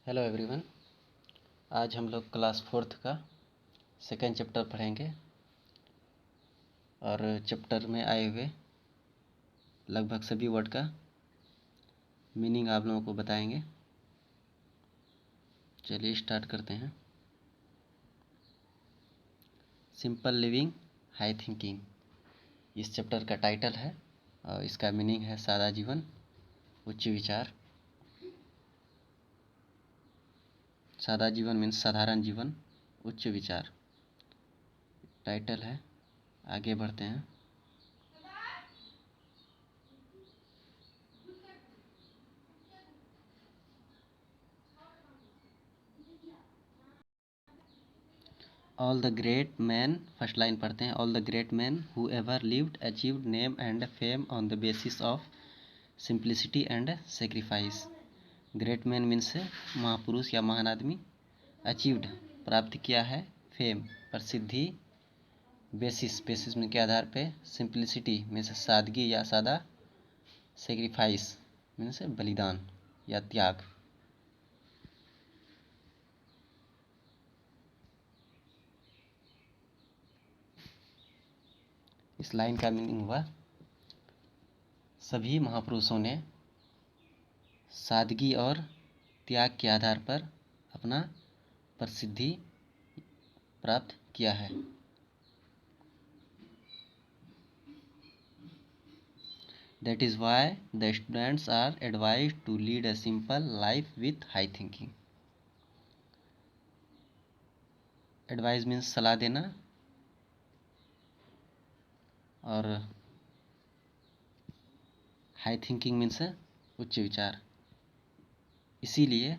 Hello everyone. आज हम लोग क्लास 4th का सेकेंड चैप्टर पढ़ेंगे और चैप्टर में आए हुए लगभग सभी वर्ड का मीनिंग आप लोगों को बताएंगे। चलिए स्टार्ट करते हैं। सिंपल लिविंग हाई थिंकिंग इस चैप्टर का टाइटल है और इसका मीनिंग है सादा जीवन उच्च विचार। सादा जीवन मीन्स साधारण जीवन, उच्च विचार टाइटल है। आगे बढ़ते हैं। All the great man, first line पढ़ते हैं। All the great man who ever lived achieved name and fame on the basis of simplicity and sacrifice. Great man means महापुरुष या महान आदमी। अचीव्ड प्राप्त किया है। फेम प्रसिद्धि। बेसिस में के आधार पे। सिंप्लिसिटी मीन्स सादगी या सादा। सेक्रीफाइस मीन्स बलिदान या त्याग। इस लाइन का मीनिंग हुआ सभी महापुरुषों ने सादगी और त्याग के आधार पर अपना प्रसिद्धि प्राप्त किया है। That is why the students are advised to lead a simple life with high thinking. Advice means सलाह देना और हाई थिंकिंग मीन्स उच्च विचार। इसीलिए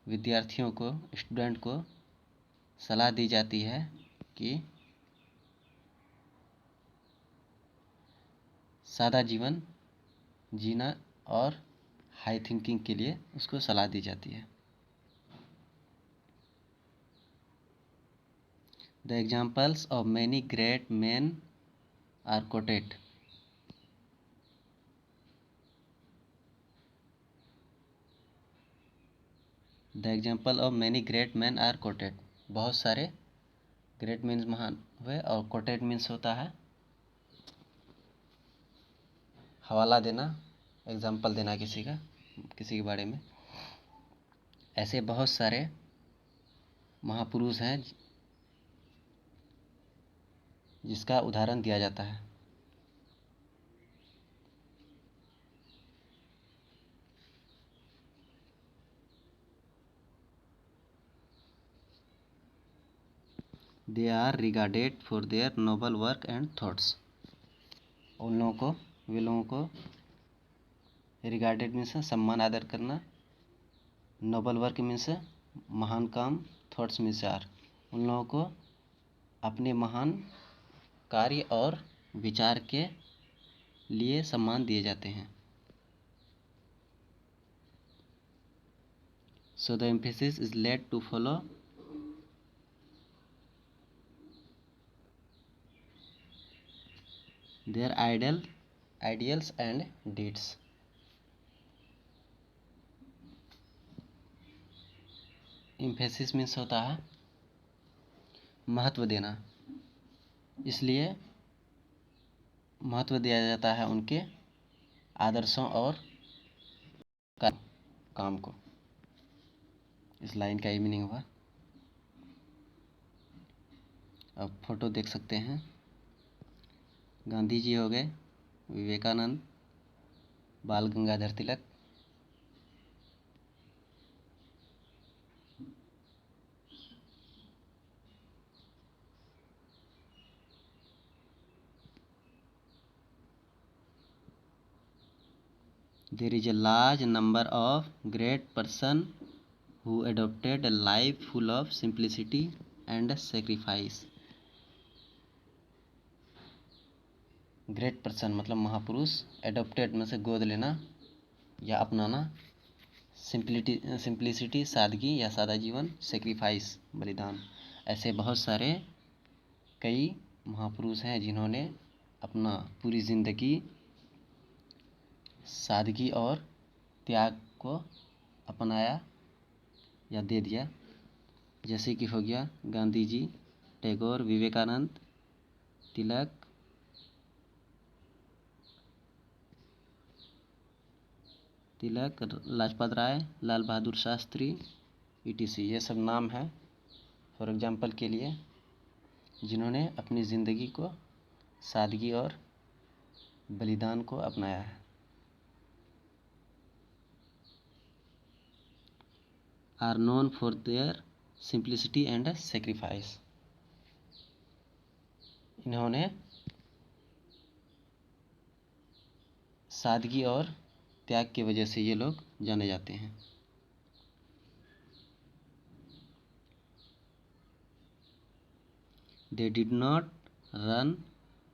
विद्यार्थियों को, स्टूडेंट को सलाह दी जाती है कि सादा जीवन जीना और हाई थिंकिंग के लिए उसको सलाह दी जाती है। The examples of many great men are quoted. The example of many great men are quoted. बहुत सारे ग्रेट मीन्स महान हुए और कोटेड मीन्स होता है हवाला देना, एग्जाम्पल देना किसी के बारे में। ऐसे बहुत सारे महापुरुष हैं जिसका उदाहरण दिया जाता है। They are regarded for their noble work and thoughts. वे लोगों को रिगार्डेड मीन्स सम्मान आदर करना, नोबल वर्क मीन्स महान काम, थॉट्स मीन्स विचार। उन लोगों को अपने महान कार्य और विचार के लिए सम्मान दिए जाते हैं। So the emphasis is laid to follow their ideals and deeds. Emphasis means होता है महत्व देना, इसलिए महत्व दिया जाता है उनके आदर्शों और काम को। इस लाइन का ये मीनिंग हुआ। अब फोटो देख सकते हैं। गांधी जी हो गए, विवेकानंद, बाल Gangadhar Tilak. There is a large number of great persons who adopted a life full of simplicity and sacrifice. Great person मतलब महापुरुष, एडोप्टेड में से गोद लेना या अपनाना, सिंप्लिसिटी सादगी या सादा जीवन, सेक्रीफाइस बलिदान। ऐसे बहुत सारे कई महापुरुष हैं जिन्होंने अपना पूरी ज़िंदगी सादगी और त्याग को अपनाया या दे दिया, जैसे कि हो गया गांधी जी, टैगोर, विवेकानंद, तिलक, लाजपत राय, लाल बहादुर शास्त्री, ईटीसी। ये सब नाम है फॉर एग्जाम्पल के लिए जिन्होंने अपनी ज़िंदगी को सादगी और बलिदान को अपनाया है। Are known for their simplicity and sacrifice. इन्होंने सादगी और त्याग की वजह से ये लोग जाने जाते हैं। They did not run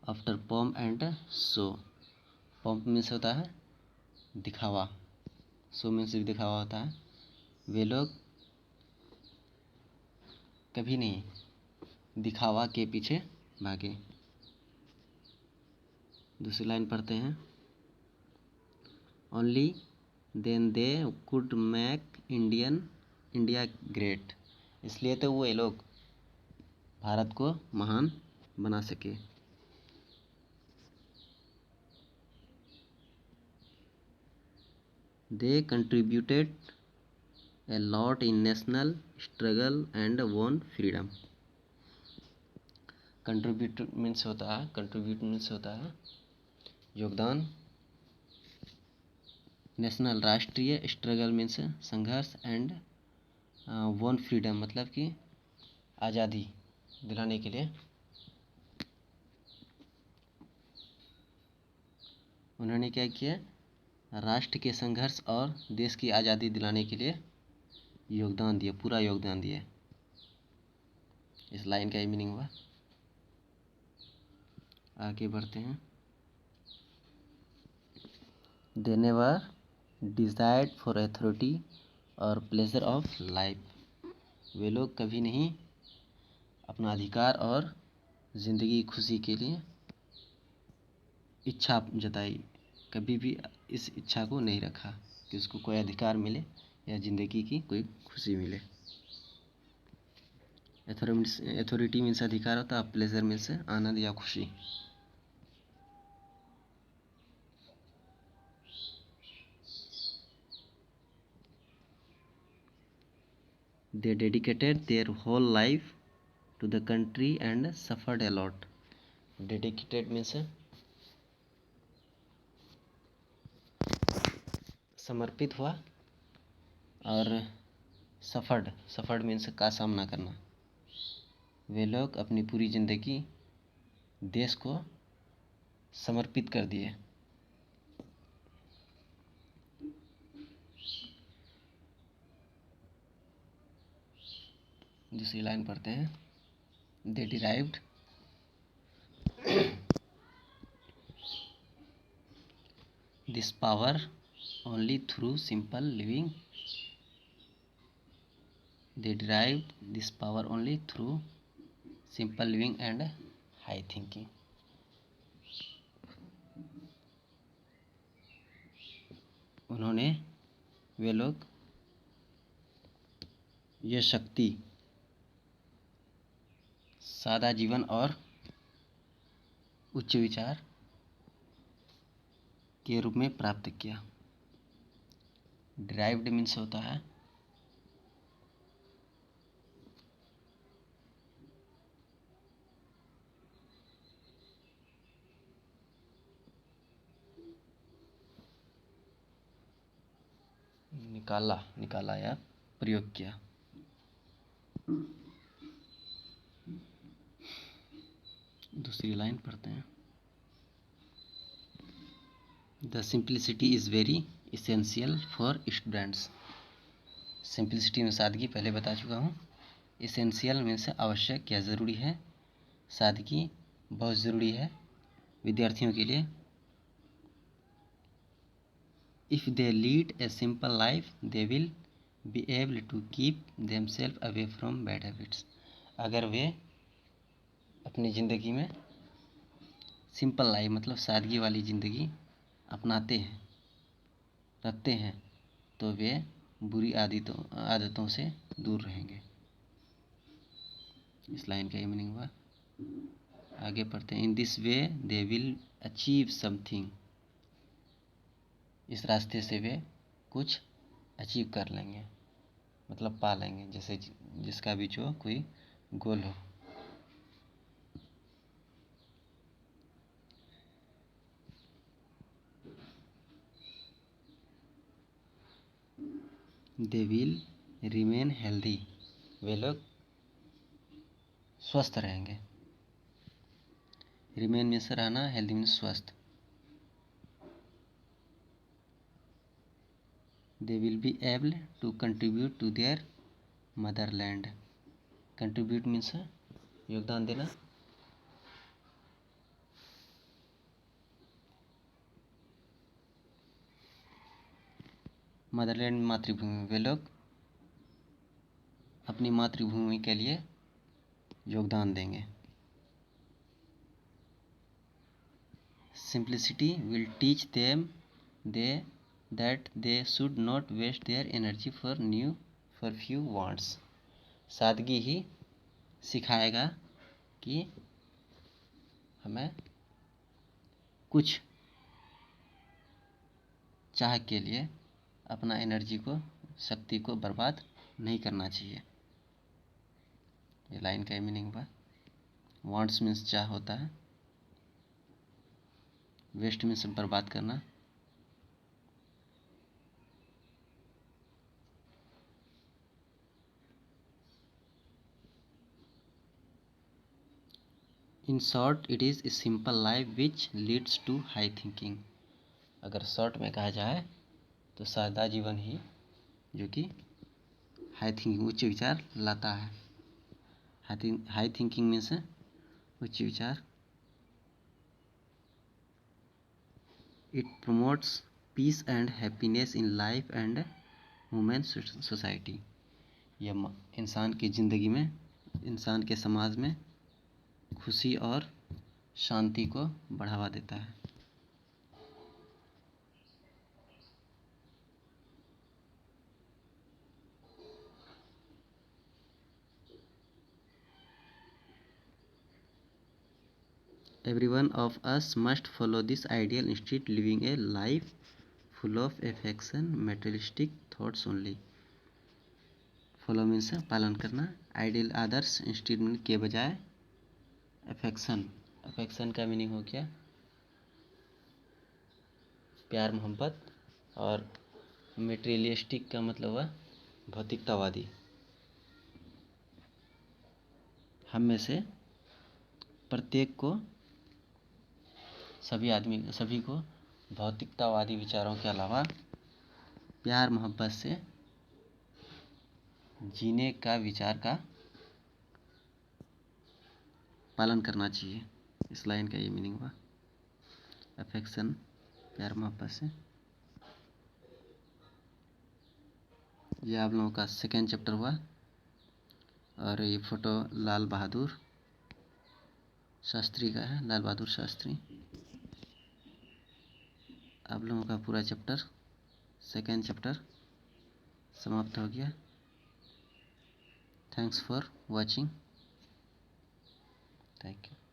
after pomp and show. pomp means होता है दिखावा, show मीन्स भी दिखावा होता है। वे लोग कभी नहीं दिखावा के पीछे भागे। दूसरी लाइन पढ़ते हैं। Only then they could make India great. इसलिए तो वो ये लोग भारत को महान बना सके। They contributed a lot in national struggle and won freedom. contribute means होता है योगदान, नेशनल राष्ट्रीय, स्ट्रगल मीन्स संघर्ष, एंड वॉन फ्रीडम मतलब कि आज़ादी दिलाने के लिए उन्होंने क्या किया, राष्ट्र के संघर्ष और देश की आज़ादी दिलाने के लिए योगदान दिया, पूरा योगदान दिया। इस लाइन का ही मीनिंग हुआ। आगे बढ़ते हैं। They never desired for authority और pleasure of life। वे लोग कभी नहीं अपना अधिकार और ज़िंदगी की खुशी के लिए इच्छा जताई, कभी भी इस इच्छा को नहीं रखा कि उसको कोई अधिकार मिले या ज़िंदगी की कोई खुशी मिले। अथॉरिटी मीन्स अधिकार होता है, प्लेजर मीन्स आनंद या खुशी। They dedicated their whole life to the country and suffered a lot। Dedicated means समर्पित हुआ, और सफर्ड मीन्स का सामना करना। वे लोग अपनी पूरी ज़िंदगी देश को समर्पित कर दिए। दूसरी लाइन पढ़ते हैं। They derived this power only through simple living। They derived this power only through simple living and high thinking। वे लोग ये शक्ति सादा जीवन और उच्च विचार के रूप में प्राप्त किया। डिराइव्ड मीन्स होता है निकाला या प्रयोग किया। दूसरी लाइन पढ़ते हैं। The simplicity is very essential for students. Simplicity में सादगी पहले बता चुका हूँ। इसेंशियल मीन्स आवश्यक या ज़रूरी है। सादगी बहुत ज़रूरी है विद्यार्थियों के लिए। If they lead a simple life, they will be able to keep themselves away from bad habits। अगर वे अपनी ज़िंदगी में सिंपल लाइफ मतलब सादगी वाली ज़िंदगी अपनाते हैं, रखते हैं, तो वे बुरी आदतों से दूर रहेंगे। इस लाइन का ये मीनिंग हुआ। आगे पढ़ते हैं। In this way they will achieve something. इस रास्ते से वे कुछ अचीव कर लेंगे, मतलब पा लेंगे, जैसे जिसका भी जो कोई गोल हो। They will remain healthy. वे लोग स्वस्थ रहेंगे। रिमेन में से रहना, हेल्दी में स्वस्थ। They will be able to contribute to their motherland. Contribute means योगदान देना। मदरलैंड मातृभूमि। वे लोग अपनी मातृभूमि के लिए योगदान देंगे। Simplicity will teach them that they should not waste their energy for few wants. सादगी ही सिखाएगा कि हमें कुछ चाह के लिए अपना एनर्जी को, शक्ति को बर्बाद नहीं करना चाहिए। ये लाइन का मीनिंग हुआ। वांट्स मीन्स चाह होता है, वेस्ट मीन्स बर्बाद करना। In short it is a simple life which leads to high thinking. अगर शॉर्ट में कहा जाए तो सादा जीवन ही जो कि हाई थिंकिंग, उच्च विचार लाता है। हाई थिंकिंग मीन्स उच्च विचार। It promotes peace and happiness in life and human society. यह इंसान की ज़िंदगी में, इंसान के समाज में खुशी और शांति को बढ़ावा देता है। Every one of us must follow this ideal instead living a life full of affection, materialistic thoughts only. Follow means पालन करना, आइडियल आदर्श, इंस्टीड मीन के बजाय, अफेक्शन, अफेक्शन का मीनिंग हो गया प्यार मोहब्बत, और मेटेरियलिस्टिक का मतलब हुआ भौतिकतावादी। हम में से प्रत्येक को, सभी को भौतिकतावादी विचारों के अलावा प्यार मोहब्बत से जीने का विचार का पालन करना चाहिए। इस लाइन का ये मीनिंग हुआ। अफेक्शन, प्यार मोहब्बत से। ये आप लोगों का सेकेंड चैप्टर हुआ। और ये फोटो लाल बहादुर शास्त्री का है, लाल बहादुर शास्त्री। आप लोगों का पूरा चैप्टर, सेकेंड चैप्टर समाप्त हो गया। Thanks for watching. Thank you.